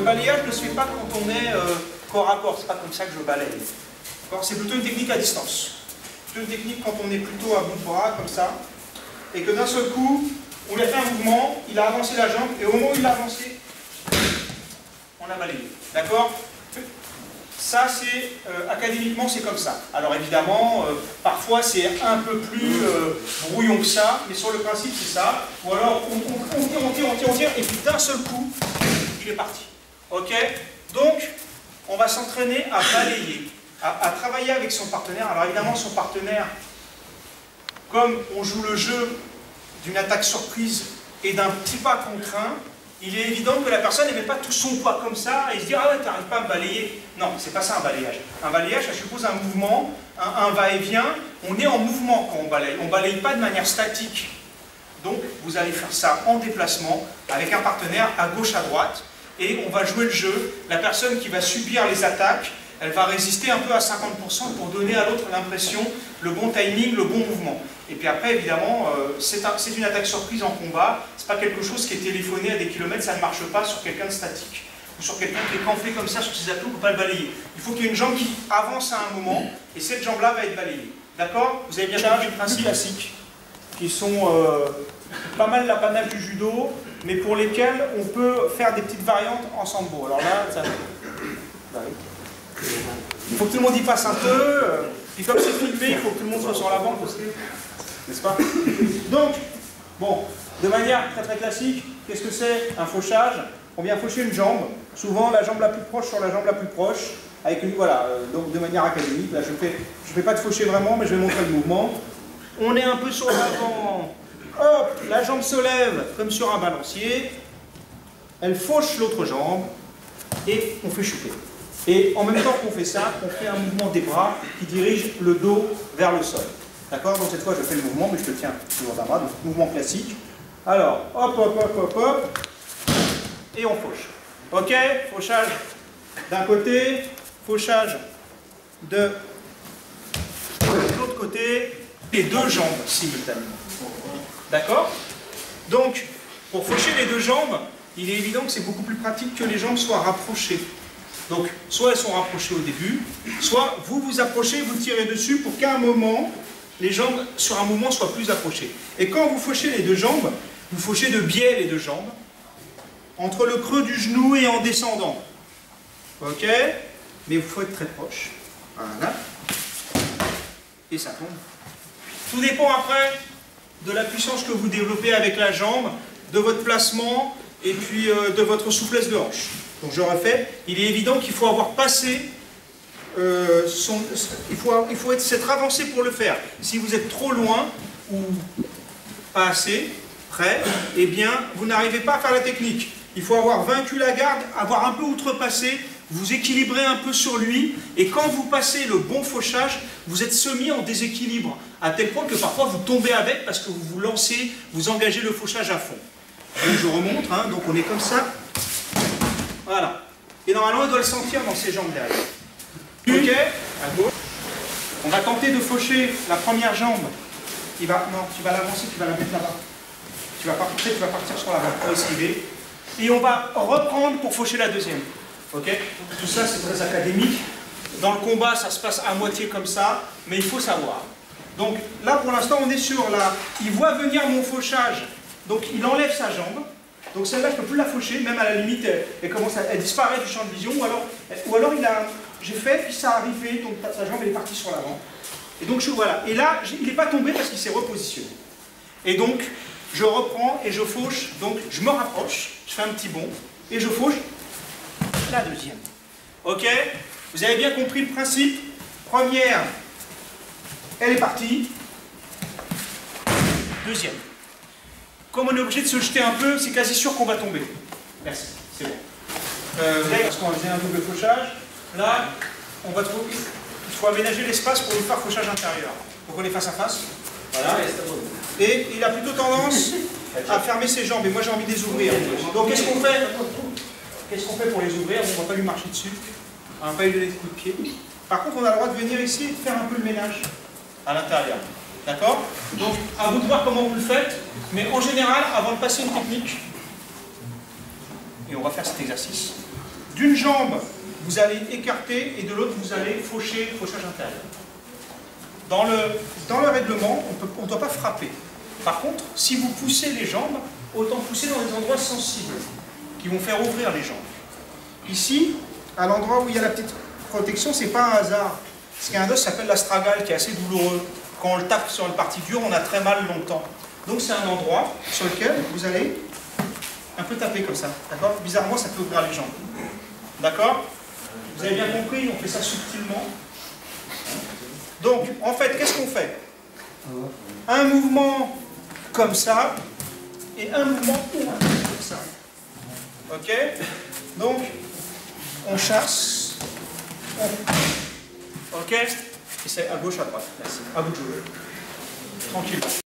Le balayage ne se fait pas quand on est corps à corps, c'est pas comme ça que je balaye. C'est plutôt une technique à distance. Plutôt une technique quand on est plutôt à bout de bras, comme ça, et que d'un seul coup, on lui a fait un mouvement, il a avancé la jambe, et au moment où il a avancé, on a balayé. D'accord? Ça, c'est académiquement, c'est comme ça. Alors évidemment, parfois c'est un peu plus brouillon que ça, mais sur le principe, c'est ça. Ou alors, on tire, et puis d'un seul coup, il est parti. Ok? Donc, on va s'entraîner à balayer, à travailler avec son partenaire. Alors évidemment, son partenaire, comme on joue le jeu d'une attaque surprise et d'un petit pas contraint, il est évident que la personne ne met pas tout son poids comme ça et se dit « Ah ouais, tu n'arrives pas à me balayer ». Non, c'est pas ça un balayage. Un balayage, ça suppose un mouvement, un va-et-vient. On est en mouvement quand on balaye. On ne balaye pas de manière statique. Donc, vous allez faire ça en déplacement avec un partenaire à gauche, à droite. Et on va jouer le jeu. La personne qui va subir les attaques, elle va résister un peu à 50% pour donner à l'autre l'impression, le bon timing, le bon mouvement. Et puis après, évidemment, c'est une attaque surprise en combat. Ce n'est pas quelque chose qui est téléphoné à des kilomètres, ça ne marche pas sur quelqu'un de statique. Ou sur quelqu'un qui est campé comme ça sur ses atouts, on ne peut pas le balayer. Il faut qu'il y ait une jambe qui avance à un moment, et cette jambe-là va être balayée. D'accord? Vous avez bien compris les principes classiques, qui sont pas mal l'apanage du judo, mais pour lesquels on peut faire des petites variantes en sambo. Alors là, ça... il faut que tout le monde y passe un peu, puis comme c'est filmé, il faut que tout le monde soit sur la banque aussi, n'est-ce pas? Donc, bon, de manière très très classique, qu'est-ce que c'est un fauchage? On vient faucher une jambe, souvent la jambe la plus proche sur la jambe la plus proche, avec une, voilà, donc de manière académique. Là, je fais pas de faucher vraiment, mais je vais montrer le mouvement. On est un peu sur l'avant, hop, la jambe se lève comme sur un balancier, elle fauche l'autre jambe, et on fait chuter. Et en même temps qu'on fait ça, on fait un mouvement des bras qui dirige le dos vers le sol. D'accord? Donc cette fois, je fais le mouvement, mais je te tiens toujours d'un bras, donc mouvement classique. Alors, hop, hop, hop, hop, hop, et on fauche. Ok? Fauchage d'un côté, fauchage de l'autre côté, les deux jambes simultanément. D'accord? Donc, pour faucher les deux jambes, il est évident que c'est beaucoup plus pratique que les jambes soient rapprochées. Donc, soit elles sont rapprochées au début, soit vous vous approchez, vous tirez dessus pour qu'à un moment, les jambes, sur un mouvement, soient plus approchées. Et quand vous fauchez les deux jambes, vous fauchez de biais les deux jambes, entre le creux du genou et en descendant. Ok? Mais il faut être très proche. Voilà. Et ça tombe. Tout dépend après de la puissance que vous développez avec la jambe, de votre placement et puis de votre souplesse de hanche. Donc je refais, il est évident qu'il faut avoir passé, il faut s'être avancé pour le faire. Si vous êtes trop loin ou pas assez près, eh bien vous n'arrivez pas à faire la technique. Il faut avoir vaincu la garde, avoir un peu outrepassé, vous équilibrez un peu sur lui, et quand vous passez le bon fauchage, vous êtes semi en déséquilibre, à tel point que parfois vous tombez avec parce que vous vous lancez, vous engagez le fauchage à fond. Donc je remonte, hein, donc on est comme ça. Voilà. Et normalement, il doit le sentir dans ses jambes derrière. Ok, à gauche. On va tenter de faucher la première jambe. Non, tu vas l'avancer, tu vas la mettre là-bas. Tu vas partir sur l'avant pour esquiver. Et on va reprendre pour faucher la deuxième. Ok? Tout ça, c'est très académique. Dans le combat, ça se passe à moitié comme ça, mais il faut savoir. Donc là, pour l'instant, on est sur la... Il voit venir mon fauchage, donc il enlève sa jambe. Donc celle-là, je ne peux plus la faucher, même à la limite, elle disparaît du champ de vision, ou alors j'ai fait, puis ça a arrivé, donc sa jambe elle est partie sur l'avant. Et donc voilà. Et là, il n'est pas tombé parce qu'il s'est repositionné. Et donc, je reprends et je fauche, donc je me rapproche, je fais un petit bond, et je fauche la deuxième. Ok? Vous avez bien compris le principe? Première, elle est partie. Deuxième. Comme on est obligé de se jeter un peu, c'est quasi sûr qu'on va tomber. Merci, c'est bon. Parce qu'on faisait un double fauchage, là, on va trouver... Il faut aménager l'espace pour nous faire fauchage intérieur. Donc on est face à face. Voilà. Et il a plutôt tendance à fermer ses jambes, et moi j'ai envie de les ouvrir. Donc qu'est-ce qu'on fait? Qu'est-ce qu'on fait pour les ouvrir? On ne va pas lui marcher dessus. On ne va pas lui donner des coups de pied. Par contre, on a le droit de venir ici et de faire un peu le ménage à l'intérieur. D'accord? Donc, à vous de voir comment vous le faites, mais en général, avant de passer une technique, et on va faire cet exercice, d'une jambe, vous allez écarter et de l'autre, vous allez faucher, fauchage intérieur. Dans le règlement, on ne doit pas frapper. Par contre, si vous poussez les jambes, autant pousser dans des endroits sensibles, qui vont faire ouvrir les jambes. Ici, à l'endroit où il y a la petite protection, c'est pas un hasard. Parce qu'il y a un os qui s'appelle l'astragale, qui est assez douloureux. Quand on le tape sur une partie dure, on a très mal longtemps. Donc c'est un endroit sur lequel vous allez un peu taper comme ça. D'accord? Bizarrement, ça peut ouvrir les jambes. D'accord? Vous avez bien compris, on fait ça subtilement. Donc, en fait, qu'est-ce qu'on fait? Un mouvement comme ça, et un mouvement comme ça. Ok? Donc, on chasse, ok? Et c'est à gauche, à droite. Merci. À vous de jouer. Tranquille.